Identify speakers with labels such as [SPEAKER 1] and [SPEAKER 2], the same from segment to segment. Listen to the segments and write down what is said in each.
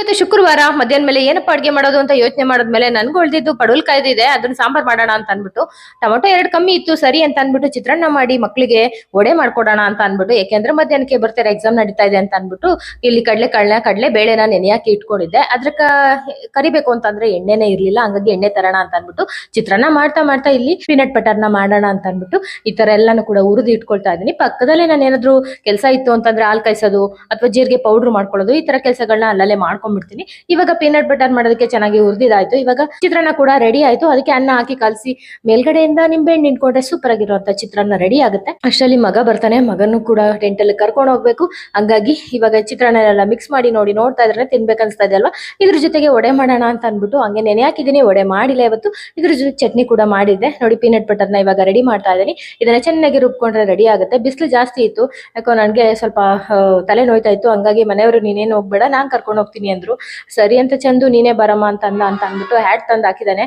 [SPEAKER 1] ಇವತ್ತು ಶುಕ್ರವಾರ ಮಧ್ಯಾಹ್ನ ಮೇಲೆ ಏನಪ್ಪ ಅಡ್ಗೆ ಮಾಡೋದು ಅಂತ ಯೋಚನೆ ಮಾಡಿದ್ಮೇಲೆ ನನ್ಗೂ ಉಳ್ದಿದ್ದು ಪಡವಲಕಾಯ್ದಿದೆ, ಅದನ್ನ ಸಾಂಬಾರ್ ಮಾಡೋಣ ಅಂತ ಅನ್ಬಿಟ್ಟು ಟೊಮೊಟೊ 2 ಕಮ್ಮಿ ಇತ್ತು ಸರಿ ಅಂತ ಅನ್ಬಿಟ್ಟು ಚಿತ್ರಾನ್ನ ಮಾಡಿ ಮಕ್ಕಳಿಗೆ ವಡೆ ಮಾಡ್ಕೊಡೋಣ ಅಂತ ಅನ್ಬಿಟ್ಟು, ಯಾಕೆಂದ್ರೆ ಮಧ್ಯಾಹ್ನಕ್ಕೆ ಬರ್ತಾರೆ, ಎಕ್ಸಾಮ್ ನಡೀತಾ ಇದೆ ಅಂತ ಅನ್ಬಿಟ್ಟು ಇಲ್ಲಿ ಕಡಲೆ ಬೇಳೆನ ನೆನೆಯಾಕಿ ಇಟ್ಕೊಂಡಿದ್ದೆ. ಕರಿಬೇಕು ಅಂತಂದ್ರೆ ಎಣ್ಣೆನೇ ಇರ್ಲಿಲ್ಲ, ಹಂಗಾಗಿ ಎಣ್ಣೆ ತರೋಣ ಅಂತ ಅನ್ಬಿಟ್ಟು ಚಿತ್ರಾನ್ನ ಮಾಡ್ತಾ ಮಾಡ್ತಾ ಇಲ್ಲಿ ಪೀನಟ್ ಬಟರ್ನ ಮಾಡೋಣ ಅಂತ ಅನ್ಬಿಟ್ಟು ಈ ತರ ಎಲ್ಲಾನು ಕೂಡ ಹುರಿದು ಇಟ್ಕೊಳ್ತಾ ಇದೀನಿ. ಪಕ್ಕದಲ್ಲೇ ನಾನು ಏನಾದ್ರು ಕೆಲಸ ಇತ್ತು ಅಂತಂದ್ರೆ ಹಾಲ್ ಕಾಯಿಸೋದು ಅಥವಾ ಜೀರಿಗೆ ಪೌಡರ್ ಮಾಡ್ಕೊಳ್ಳೋದು, ಈ ತರ ಕೆಲಸಗಳನ್ನ ಅಲ್ಲಲ್ಲೇ ಮಾಡ್ಕೊಂಡ್ಬಿಡ್ತೀನಿ. ಇವಾಗ ಪೀನಟ್ ಬಟರ್ ಮಾಡೋದಕ್ಕೆ ಚೆನ್ನಾಗಿ ಹುರಿದಿದ್ದಾಯ್ತು. ಇವಾಗ ಚಿತ್ರಾನ್ನ ಕೂಡ ರೆಡಿ ಆಯ್ತು. ಅದಕ್ಕೆ ಅನ್ನ ಹಾಕಿ ಕಲಸಿ ಮೇಲ್ಗಡೆಯಿಂದ ನಿಂಬೆಹಣ್ಣು ನಿಂತ್ಕೊಂಡ್ರೆ ಸೂಪರ್ ಆಗಿರುವಂತ ಚಿತ್ರಾನ್ನ ರೆಡಿ ಆಗುತ್ತೆ. ಅಷ್ಟರಲ್ಲಿ ಮಗ ಬರ್ತಾನೆ, ಮಗನ್ನು ಕೂಡ ಟೆಂಟಲ್ಲಿ ಕರ್ಕೊಂಡು ಹೋಗ್ಬೇಕು. ಹಂಗಾಗಿ ಇವಾಗ ಚಿತ್ರಾನ್ನ ಎಲ್ಲ ಮಿಕ್ಸ್ ಮಾಡಿ ನೋಡ್ತಾ ಇದ್ರೆ ತಿನ್ಬೇಕನ್ಸ್ತಾ ಇದೆ ಅಲ್ವಾ. ಇದ್ರ ಜೊತೆಗೆ ವಡೆ ಮಾಡೋಣ ಅಂತ ಅನ್ಬಿಟ್ಟು ಹಂಗೆ ನೆನೆ ಹಾಕಿದೀನಿ. ವಡೆ ಮಾಡಿಲ್ಲ ಇವತ್ತು. ಇದ್ರ ಜೊತೆ ಚಟ್ನಿ ಕೂಡ ಮಾಡಿದ್ದೆ ನೋಡಿ. ಪೀನಟ್ ಬಟರ್ನ ಇವಾಗ ರೆಡಿ ಮಾಡ್ತಾ ಇದ್ದೀನಿ. ಇದನ್ನ ಚೆನ್ನಾಗಿ ರುಬ್ಕೊಂಡ್ರೆ ರೆಡಿ ಆಗುತ್ತೆ. ಬಿಸಿಲು ಜಾಸ್ತಿ ಇತ್ತು, ಯಾಕೋ ನನ್ಗೆ ಸ್ವಲ್ಪ ತಲೆ ನೋಯ್ತಾ ಇತ್ತು. ಹಂಗಾಗಿ ಮನೆಯವರು ನೀನೇನು ಹೋಗ್ಬೇಡ, ನಾನ್ ಕರ್ಕೊಂಡು ಹೋಗ್ತೀನಿ ಅಂದ್ರು. ಸರಿ ಅಂತ ಚಂದು ನೀನೇ ಬರಮ್ಮ ಅಂತ ಅನ್ಬಿಟ್ಟು ಹ್ಯಾಟ್ ತಂದು ಹಾಕಿದಾನೆ.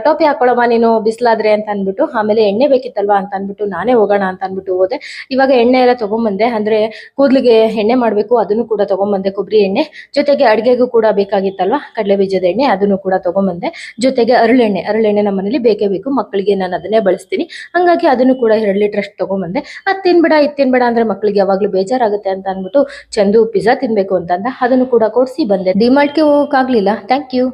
[SPEAKER 1] ಟೋಪಿ ಹಾಕೊಳ್ಳಮ್ಮ ನೀನು ಬಿಸಿಲಾದ್ರೆ ಅಂತ ಅನ್ಬಿಟ್ಟು. ಆಮೇಲೆ ಎಣ್ಣೆ ಬೇಕಿತ್ತಲ್ವಾ ಅಂತ ಅನ್ಬಿಟ್ಟು ನಾನೇ ಹೋಗೋಣ ಅಂತ ಅನ್ಬಿಟ್ಟು ಹೋದೆ. ಇವಾಗ ಎಣ್ಣೆ ಎಲ್ಲ ತಗೊಂಬಂದೆ, ಅಂದ್ರೆ ಕೂದಲಿಗೆ ಎಣ್ಣೆ ಮಾಡ್ಬೇಕು, ಅದನ್ನು ಕೂಡ ತಗೊಂಬಂದೆ. ಕೊಬ್ಬರಿ ಎಣ್ಣೆ ಜೊತೆಗೆ ಅಡ್ಗೆಗೂ ಕೂಡ ಬೇಕಾಗಿತ್ತಲ್ವಾ ಕಡಲೆ ಬೀಜದ ಎಣ್ಣೆ, ಅದನ್ನು ಕೂಡ ತಗೊಂಬಂದೆ. ಜೊತೆಗೆ ಹರಳೆಣ್ಣೆ ನಮ್ಮ ಮನೇಲಿ ಬೇಕೇ ಬೇಕು, ಮಕ್ಕಳಿಗೆ ನಾನು ಅದನ್ನೇ ಬಳಸ್ತೀನಿ. ಹಂಗಾಗಿ ಅದನ್ನು ಕೂಡ 2 ಲೀಟರ್ ಅಷ್ಟು ತಗೊಂಬಂದೆ. ಅದ್ ತಿನ್ಬೇಡ ಅಂದ್ರೆ ಮಕ್ಕಳಿಗೆ ಯಾವಾಗ್ಲೂ ಬೇಜಾರಾಗುತ್ತೆ ಅಂತ ಅನ್ಬಿಟ್ಟು ಚಂದು ಪಿಜ್ಜಾ ತಿನ್ಬೇಕು ಅಂತಂದ, ಅದನ್ನು ಕೂಡ ಕೊಡ್ಸಿ ಬಂದೆ. ಡಿಮಾರ್ಟ್ಗೆ ಹೋಗಕ್ಕಾಗ್ಲಿಲ್ಲ. Thank you.